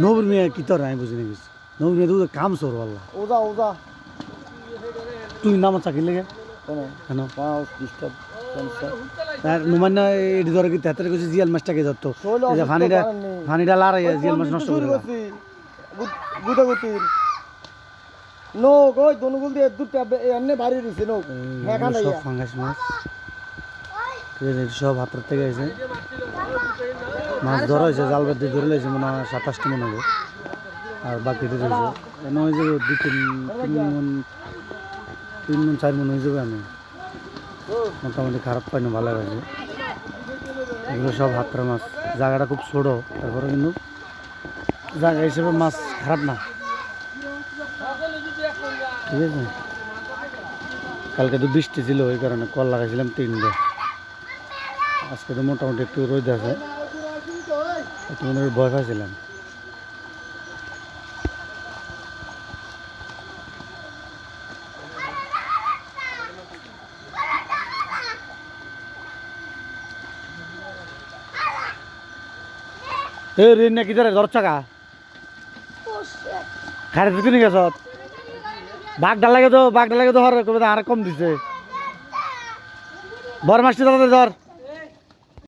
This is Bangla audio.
নবীর মেয়ে কি তোর আমি বুঝি না কিছু নবীর মেয়ে তো কাম সর আল্লাহ ওজা ওজা তুই নাম চাকরি লেগে কেন আর নুমান না এটি ধরে কি তেতারে কিছু জিয়াল মাছটাকে যত ফানিটা ফানিটা লাড়াই জিয়াল মাছ নষ্ট করে গুদাগুতির নো কই দনুগুল দিয়ে দুটা এনে বাড়ি দিছে নো হ্যাঁ সব ফাঙ্গাস মাছ সব হাতের থেকে আছে মাছ ধরা হয়েছে জাল বেঁধে ধরে লেগেছে মনে হয় 27টা মনে হবে আর বাকিটা রয়েছে এনে হয়ে যাবে 3-4 মন হয়ে যাবে আমি মোটামুটি খারাপ পাই না ভালো আছে এগুলো সব হাতের মাছ জায়গাটা খুব ছোটো তারপরে কিন্তু জায়গা হিসেবে মাছ খারাপ না ঠিক আছে কালকে তো বৃষ্টি ছিল ওই কারণে কল লাগাইছিলাম 3টে আজকে তো মোটামুটি একটু রোদ আছে একটু মনে হয় ভয় পাইছিলাম ঋণ নাকি ধরে দর চাকা খাড়ে দিতে নি গেছ বাঘটা লাগে তো হর আর কম দিছে বর মাসটি ধর